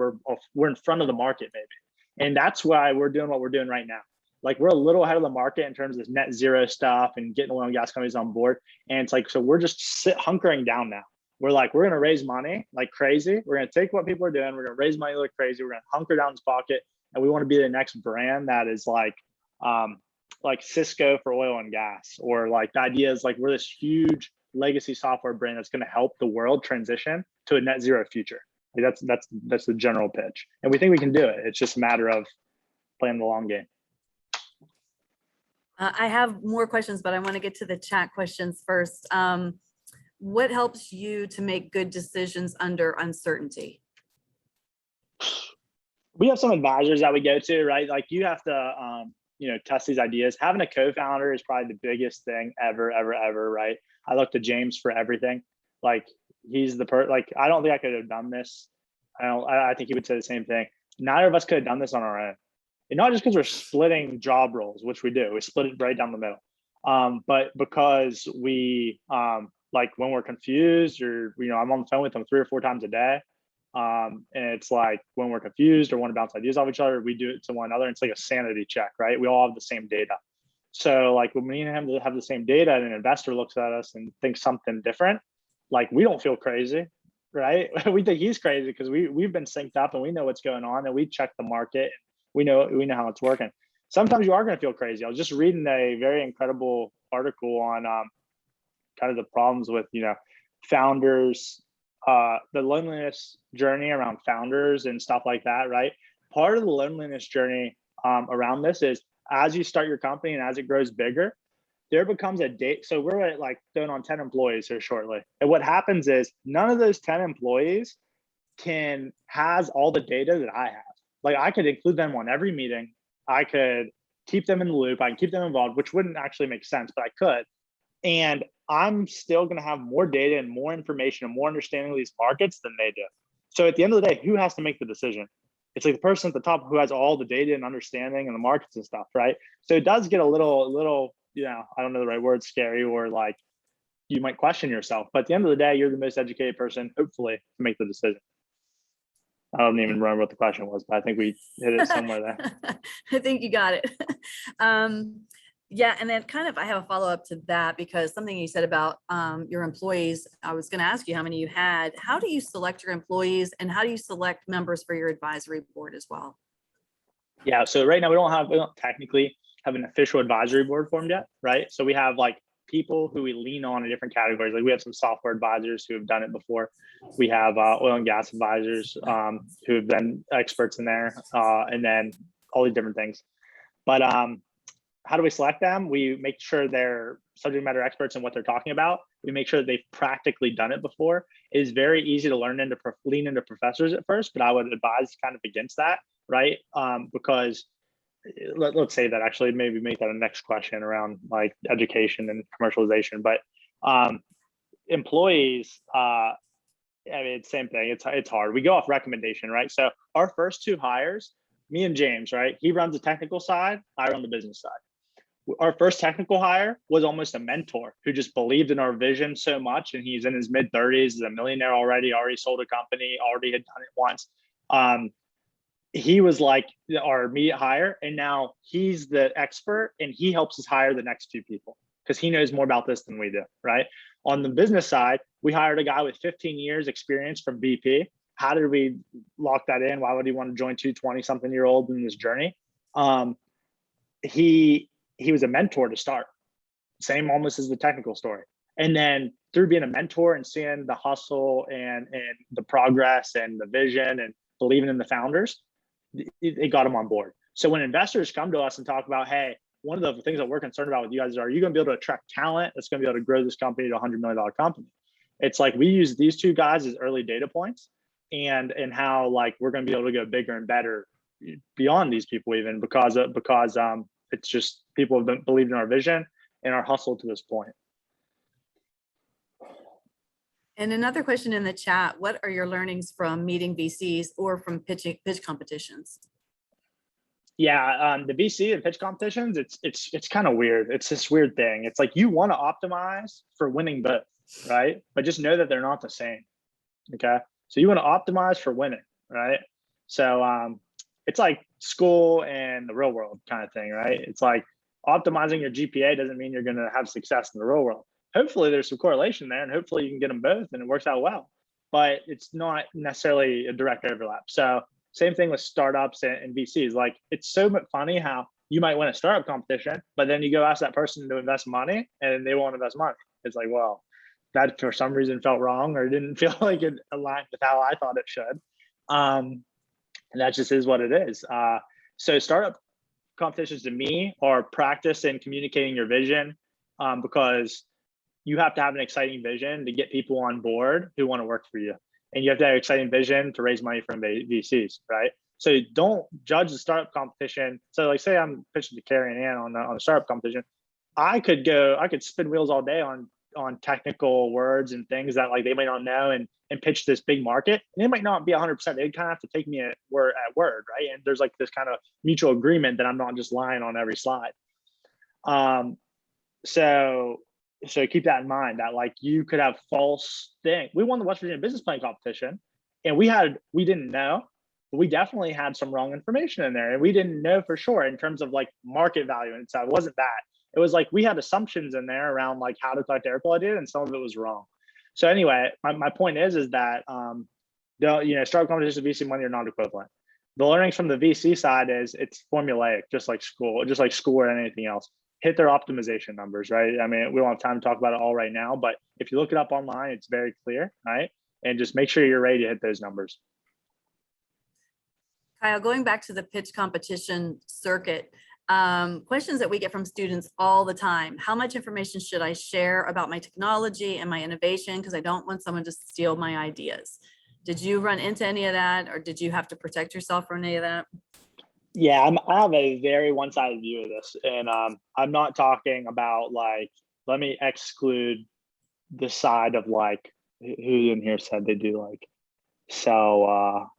We're in front of the market maybe. And that's why we're doing what we're doing right now. Like, we're a little ahead of the market in terms of this net zero stuff and getting oil and gas companies on board. And it's like, so we're just hunkering down now. We're like, we're going to raise money like crazy. We're going to take what people are doing. We're going to raise money like crazy. We're going to hunker down this pocket. And we want to be the next brand that is like Cisco for oil and gas, or like the idea is like we're this huge legacy software brand that's going to help the world transition to a net zero future. Like, that's the general pitch. And we think we can do it. It's just a matter of playing the long game. I have more questions, but I want to get to the chat questions first. What helps you to make good decisions under uncertainty? We have some advisors that we go to, right? Like, you have to, you know, test these ideas. Having a co-founder is probably the biggest thing ever, right? I look to James for everything. Like, he's like, I don't think I could have done this. I think he would say the same thing. Neither of us could have done this on our own. And not just because we're splitting job roles, which we do. We split it right down the middle. But because we, like, when we're confused, or, you know, I'm on the phone with them 3 or 4 times a day. And it's like, when we're confused or want to bounce ideas off each other, we do it to one another. It's like a sanity check, right? We all have the same data. So like, when me and him have the same data and an investor looks at us and thinks something different, like, we don't feel crazy, right? We think he's crazy because we've been synced up and we know what's going on, and we check the market. We know how it's working. Sometimes you are going to feel crazy. I was just reading a very incredible article on kind of the problems with, you know, founders, the loneliness journey around founders and stuff like that, right? Part of the loneliness journey around this is, as you start your company and as it grows bigger, there becomes a date. So we're at like going on 10 employees here shortly. And what happens is none of those 10 employees has all the data that I have. Like, I could include them on every meeting. I could keep them in the loop. I can keep them involved, which wouldn't actually make sense, but I could. And I'm still going to have more data and more information and more understanding of these markets than they do. So at the end of the day, who has to make the decision? It's like the person at the top who has all the data and understanding and the markets and stuff, right? So it does get a little, you know, I don't know the right word, scary, or like you might question yourself. But at the end of the day, you're the most educated person, hopefully, to make the decision. I don't even remember what the question was, but I think we hit it somewhere there. I think you got it. Yeah, and then kind of I have a follow-up to that, because something you said about your employees, I was going to ask you how many you had. How do you select your employees, and how do you select members for your advisory board as well? Yeah, so right now we don't technically have an official advisory board formed yet, right? So we have like people who we lean on in different categories. Like, we have some software advisors who have done it before. We have oil and gas advisors who have been experts in there, and then all these different things. But how do we select them? We make sure they're subject matter experts in what they're talking about. We make sure that they've practically done it before. It is very easy to lean into professors at first, but I would advise kind of against that, right? Because let's say that, actually maybe make that a next question around like education and commercialization. But employees, I mean, it's same thing. It's hard. We go off recommendation, right? So our first 2 hires, me and James, right? He runs the technical side, I run the business side. Our first technical hire was almost a mentor who just believed in our vision so much, and he's in his mid-30s, is a millionaire already sold a company, already had done it once. He was like our immediate hire, and now he's the expert, and he helps us hire the next 2 people because he knows more about this than we do, right? On the business side, we hired a guy with 15 years experience from BP. How did we lock that in? Why would he want to join 2 20-something-year-olds in this journey? He was a mentor to start, same almost as the technical story. And then through being a mentor and seeing the hustle and the progress and the vision and believing in the founders, it got him on board. So when investors come to us and talk about, hey, one of the things that we're concerned about with you guys is, are you going to be able to attract talent that's going to be able to grow this company to a $100 million company? It's like we use these 2 guys as early data points, and how like we're going to be able to go bigger and better beyond these people, even because it's just people have believed in our vision and our hustle to this point. And another question in the chat, what are your learnings from Meeting VCs or from pitch competitions? Yeah, the VC and pitch competitions, it's kind of weird. It's this weird thing. It's like you want to optimize for winning both, right? But just know that they're not the same. Okay, so you want to optimize for winning, right? So it's like school and the real world kind of thing, right? It's like optimizing your GPA doesn't mean you're going to have success in the real world. Hopefully there's some correlation there, and hopefully you can get them both and it works out well, but it's not necessarily a direct overlap. So same thing with startups and VCs. Like, it's so funny how you might win a startup competition, but then you go ask that person to invest money and they won't invest money. It's like, well, that for some reason felt wrong or didn't feel like it aligned with how I thought it should. And that just is what it is. So startup competitions to me are practice in communicating your vision, because you have to have an exciting vision to get people on board who want to work for you. And you have to have an exciting vision to raise money from VCs, right? So don't judge the startup competition. So like, say I'm pitching to Carrie and Ann on the startup competition. I could spin wheels all day on technical words and things that like they might not know and pitch this big market. And it might not be 100%. They kind of have to take me at word, right? And there's like this kind of mutual agreement that I'm not just lying on every slide. So keep that in mind, that like you could have false thing. We won the West Virginia business plan competition, and we didn't know, but we definitely had some wrong information in there, and we didn't know for sure in terms of like market value. And so it wasn't that. It was like we had assumptions in there around like how to collect air quality, and some of it was wrong. So anyway, my point is that startup competitions and VC money are not equivalent. The learnings from the VC side is it's formulaic, just like school or anything else. Hit their optimization numbers, right? I mean, we don't have time to talk about it all right now, but if you look it up online, it's very clear, right? And just make sure you're ready to hit those numbers. Kyle, going back to the pitch competition circuit, questions that we get from students all the time. How much information should I share about my technology and my innovation? Because I don't want someone to steal my ideas. Did you run into any of that, or did you have to protect yourself from any of that? Yeah, I have a very one-sided view of this, and I'm not talking about like, let me exclude the side of like, who in here said they do like cell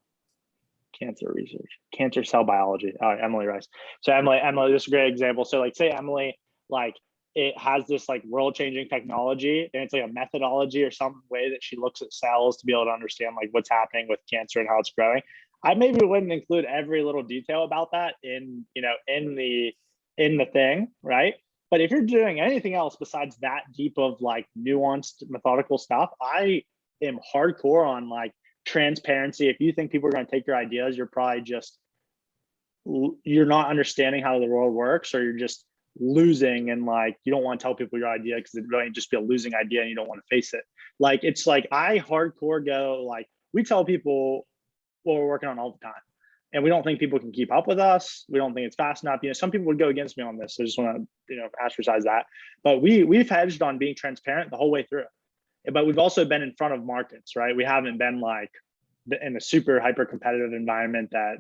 cancer research, cancer cell biology. Emily Rice. So Emily, this is a great example. So like, say Emily, like it has this like world-changing technology, and it's like a methodology or some way that she looks at cells to be able to understand like what's happening with cancer and how it's growing. I maybe wouldn't include every little detail about that in the thing, right? But if you're doing anything else besides that deep of like nuanced methodical stuff, I am hardcore on like transparency. If you think people are going to take your ideas, you're probably you're not understanding how the world works, or you're just losing, and like you don't want to tell people your idea because it really just be a losing idea and you don't want to face it. Like, it's like I hardcore go like, we tell people what we're working on all the time. and we don't think people can keep up with us. We don't think it's fast enough. Some people would go against me on this. So I just want to, ostracize that. But we've hedged on being transparent the whole way through. But we've also been in front of markets, right? We haven't been like in a super hyper competitive environment that,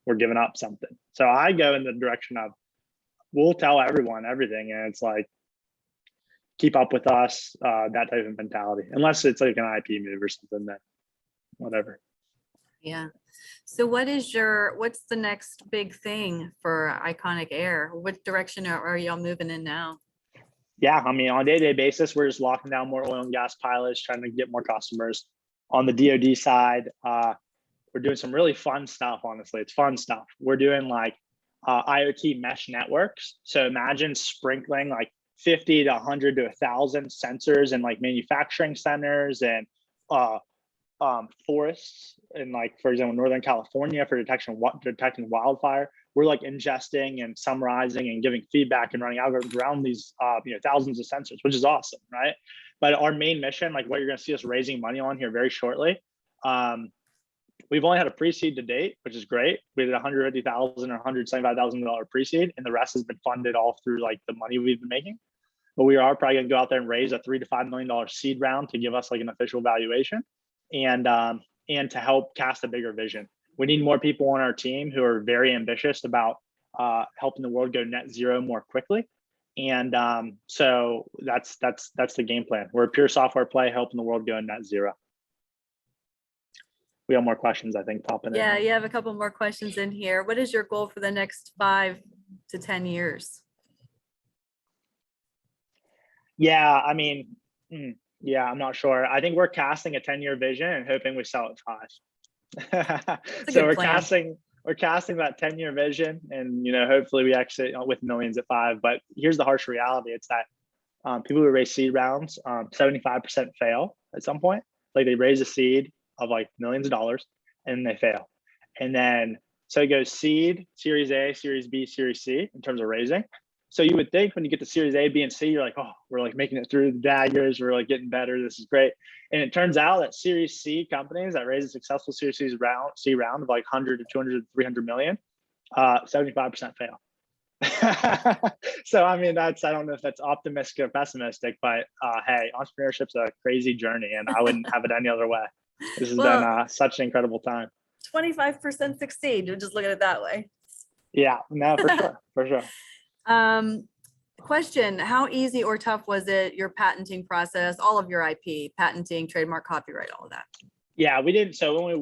we're giving up something. So I go in the direction of, we'll tell everyone everything. And it's like, keep up with us, that type of mentality, unless it's like an IP move or something, then whatever. Yeah. So what's the next big thing for Iconic Air? What direction are y'all moving in now? Yeah, I mean, on a day-to-day basis, we're just locking down more oil and gas pilots, trying to get more customers. On the DoD side, we're doing some really fun stuff, honestly. It's fun stuff. We're doing like IoT mesh networks. So imagine sprinkling like 50 to 100 to 1,000 sensors in like manufacturing centers and forests in, like, for example, Northern California for detecting wildfire. We're like ingesting and summarizing and giving feedback and running algorithms around these thousands of sensors, which is awesome, right? But our main mission, like what you're going to see us raising money on here very shortly, we've only had a pre-seed to date, which is great. We did $150,000 or $175,000 pre-seed, and the rest has been funded all through like the money we've been making. But we are probably going to go out there and raise a $3 to $5 million seed round to give us like an official valuation, and to help cast a bigger vision. We need more people on our team who are very ambitious about helping the world go net zero more quickly. And so that's the game plan. We're a pure software play helping the world go net zero. We have more questions, I think, popping in. Yeah, you have a couple more questions in here. What is your goal for the next 5 to 10 years? Yeah, I mean, yeah, I'm not sure. I think we're casting a 10-year vision and hoping we sell at 5. So we're casting that 10-year vision, and hopefully we exit with millions at 5. But here's the harsh reality: it's that people who raise seed rounds, 75% fail at some point. Like, they raise a seed of like millions of dollars and they fail, and then so it goes seed, Series A, Series B, Series C in terms of raising. So you would think when you get to Series A, B, and C, you're like, oh, we're like making it through the daggers. We're like getting better. This is great. And it turns out that Series C companies that raise a successful Series C round of like 100 to 200 to 300 million, 75% fail. So, I mean, I don't know if that's optimistic or pessimistic, but hey, entrepreneurship's a crazy journey, and I wouldn't have it any other way. This has been such an incredible time. 25% succeed. Just look at it that way. Yeah, no, for sure, for sure. Question: how easy or tough was it, your patenting process, all of your IP, patenting, trademark, copyright, all of that? Yeah, we didn't. So when we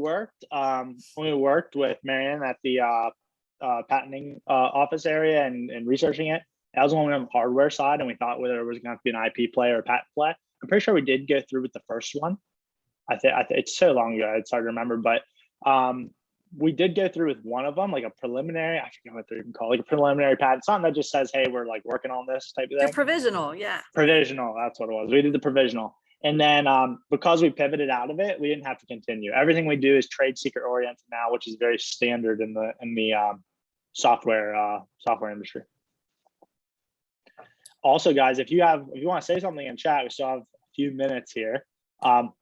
worked with Marianne at the patenting office area and researching it, that was when we were on the hardware side, and we thought whether it was going to be an IP play or a patent play. I'm pretty sure we did go through with the first one. I think it's so long ago, it's hard to remember, but we did go through with one of them, like a preliminary, I forget what they even call it, like a preliminary patent, something that just says, hey, we're like working on this type of thing. The provisional, yeah. Provisional, that's what it was. We did the provisional. And then because we pivoted out of it, we didn't have to continue. Everything we do is trade secret oriented now, which is very standard in the software industry. Also, guys, if you want to say something in chat, we still have a few minutes here.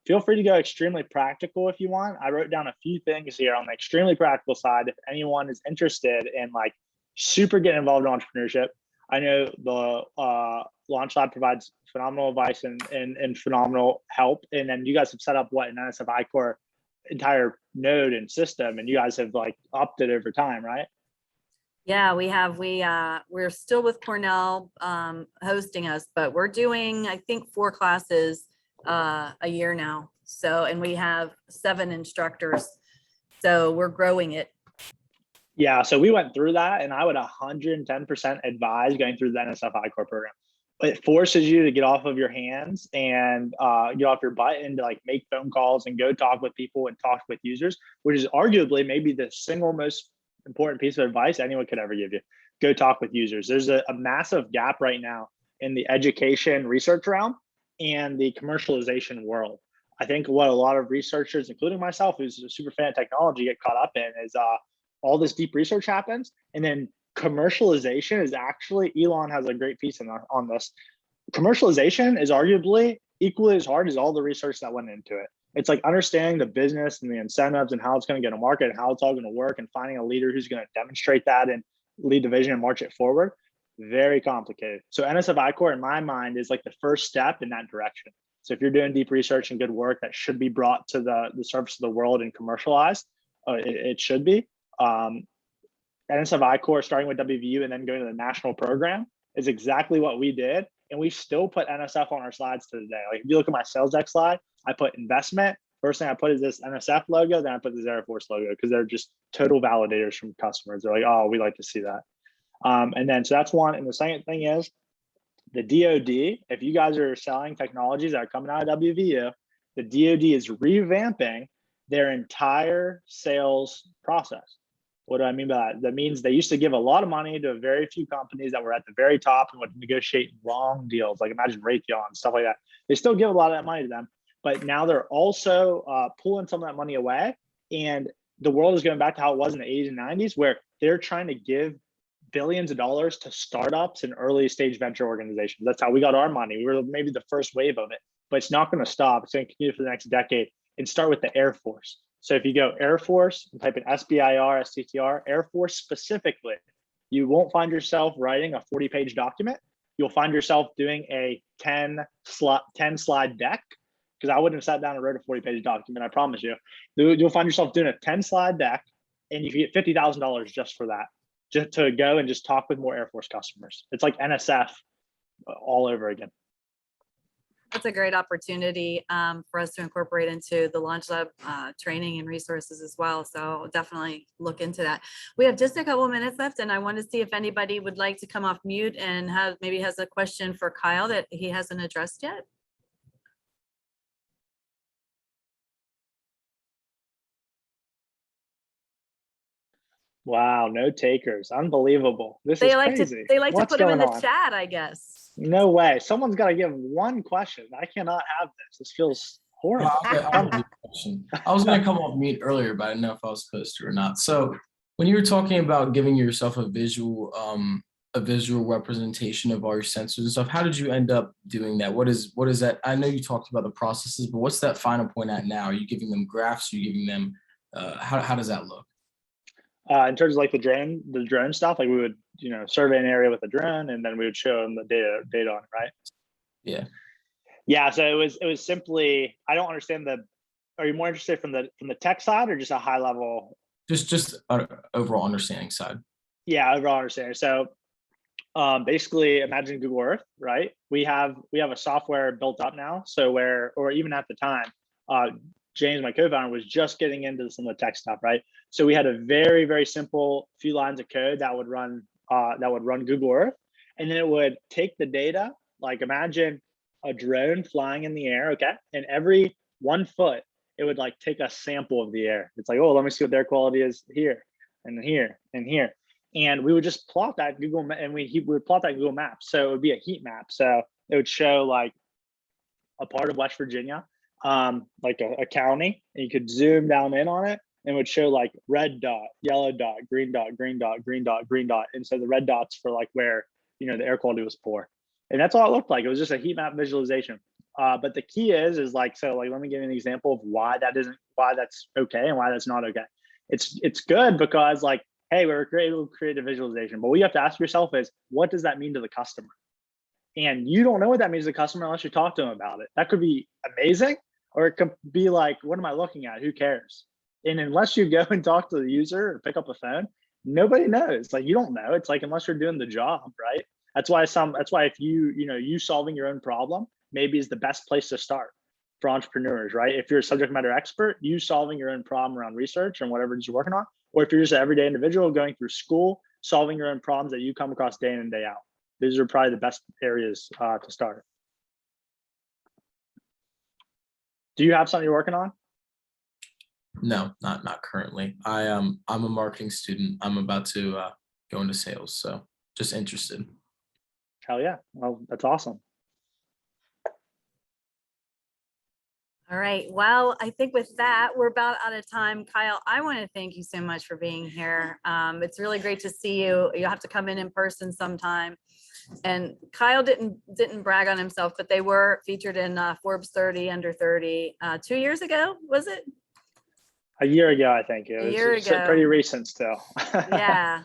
Feel free to go extremely practical if you want. I wrote down a few things here on the extremely practical side. If anyone is interested in like super getting involved in entrepreneurship, I know the LaunchLab provides phenomenal advice and phenomenal help. And then you guys have set up an NSF iCore entire node and system, and you guys have like upped it over time, right? Yeah, we have. We're still with Cornell hosting us, but we're doing, I think, 4 classes a year now. So, and we have 7 instructors. So we're growing it. Yeah, so we went through that, and I would 110% advise going through the NSF iCore program. It forces you to get off of your hands and get off your butt and to like make phone calls and go talk with people and talk with users, which is arguably maybe the single most important piece of advice anyone could ever give you. Go talk with users. There's a massive gap right now in the education research realm and the commercialization world. I think what a lot of researchers, including myself, who's a super fan of technology, get caught up in is all this deep research happens, and then commercialization is actually, Elon has a great piece on this. Commercialization is arguably equally as hard as all the research that went into it. It's like understanding the business and the incentives and how it's going to get a market and how it's all going to work, and finding a leader who's going to demonstrate that and lead the vision and march it forward. Very complicated. So NSF Core in my mind is like the first step in that direction. So if you're doing deep research and good work that should be brought to the surface of the world and commercialized, it should be. NSF Core, starting with WVU and then going to the national program, is exactly what we did. And we still put NSF on our slides to today. Like if you look at my sales deck slide, I put investment. First thing I put is this NSF logo, then I put this Air Force logo, because they're just total validators from customers. They're like, oh, we like to see that. And then, so that's one. And the second thing is the DoD. If you guys are selling technologies that are coming out of WVU, the DoD is revamping their entire sales process. What do I mean by that? That means they used to give a lot of money to very few companies that were at the very top and would negotiate long deals, like imagine Raytheon, stuff like that. They still give a lot of that money to them, but now they're also pulling some of that money away. And the world is going back to how it was in the 80s and 90s, where they're trying to give billions of dollars to startups and early stage venture organizations. That's how we got our money. We were maybe the first wave of it, but it's not going to stop. It's going to continue for the next decade, and start with the Air Force. So if you go Air Force and type in SBIR, STTR, Air Force specifically, you won't find yourself writing a 40-page document. You'll find yourself doing a 10 slide deck, because I wouldn't have sat down and wrote a 40-page document, I promise you. You'll find yourself doing a 10 slide deck, and you can get $50,000 just for that, just to go and just talk with more Air Force customers. It's like NSF all over again. That's a great opportunity for us to incorporate into the LaunchLab training and resources as well. So definitely look into that. We have just a couple of minutes left, and I want to see if anybody would like to come off mute and maybe has a question for Kyle that he hasn't addressed yet. Wow, no takers. Unbelievable. This is crazy. They like to What's put them in the going on? chat, I guess. No way. Someone's got to give one question. I cannot have this. This feels horrible. I was going to come off mute earlier, but I didn't know if I was supposed to or not. So when you were talking about giving yourself a visual representation of all your sensors and stuff, how did you end up doing that? What is that? I know you talked about the processes, but what's that final point at now? Are you giving them graphs? Are you giving them, how does that look? In terms of like the drone stuff, like we would, survey an area with a drone, and then we would show them the data on it, right? Yeah. Yeah. So it was simply, I don't understand are you more interested from the tech side or just a high level? Just overall understanding side. Yeah, overall understanding. So basically imagine Google Earth, right? We have a software built up now. So or even at the time, James, my co-founder, was just getting into some of the tech stuff, right? So we had a very, very simple few lines of code that would run Google Earth, and then it would take the data. Like imagine a drone flying in the air, okay? And every 1 foot, it would like take a sample of the air. It's like, oh, let me see what the air quality is here and here and here. And we would just plot that he would plot that Google Maps. So it would be a heat map. So it would show like a part of West Virginia, like a county, and you could zoom down in on it, and it would show like red dot, yellow dot, green dot, green dot, green dot, green dot. And so the red dots for like where, the air quality was poor. And that's all it looked like. It was just a heat map visualization. But the key is like, so like, let me give you an example of why that's okay and why that's not okay. It's good because like, hey, we were able to create a visualization, but what you have to ask yourself is, what does that mean to the customer? And you don't know what that means to the customer unless you talk to them about it. That could be amazing, or it could be like, what am I looking at? Who cares? And unless you go and talk to the user or pick up the phone, nobody knows. Like, you don't know. It's like, unless you're doing the job, right? That's why if you solving your own problem maybe is the best place to start for entrepreneurs, right? If you're a subject matter expert, you solving your own problem around research and whatever it is you're working on, or if you're just an everyday individual going through school, solving your own problems that you come across day in and day out. These are probably the best areas to start. Do you have something you're working on? No, not currently. I'm a marketing student. I'm about to go into sales, so just interested. Hell yeah. Well, that's awesome. All right. Well, I think with that, we're about out of time. Kyle, I want to thank you so much for being here. It's really great to see you. You'll have to come in person sometime. And Kyle didn't brag on himself, but they were featured in Forbes 30 under 30 2 years ago, was it? A year ago, I think it A was. year It's ago. pretty recent still. Yeah,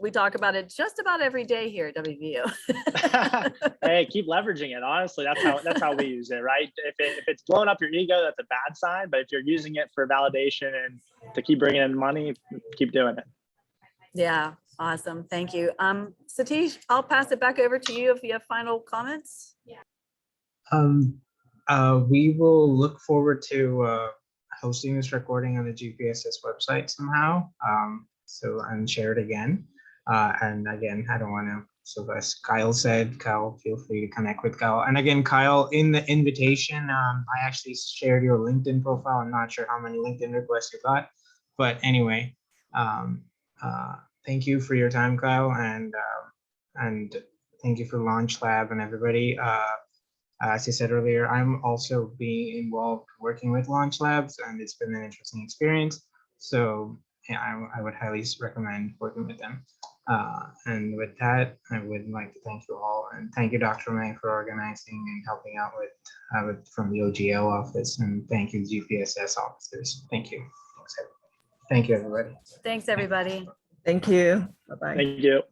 we talk about it just about every day here at WVU. Hey, keep leveraging it. Honestly, that's how we use it, right? If it's blowing up your ego, that's a bad sign. But if you're using it for validation and to keep bringing in money, keep doing it. Yeah, awesome. Thank you. Satish, I'll pass it back over to you if you have final comments. We will look forward to hosting this recording on the GPSS website somehow. And share it again. And again, I don't want to. So as Kyle said, Kyle, feel free to connect with Kyle. And again, Kyle, in the invitation, I actually shared your LinkedIn profile. I'm not sure how many LinkedIn requests you got, but anyway, thank you for your time, Kyle, and thank you for LaunchLab and everybody. As I said earlier, I'm also being involved working with LaunchLabs, and it's been an interesting experience. So yeah, I would highly recommend working with them. And with that, I would like to thank you all, and thank you, Dr. May, for organizing and helping out with from the OGL office, and thank you, GPSS officers. Thank you. Thank you, everybody. Thanks, everybody. Thank you. Bye-bye. Thank you.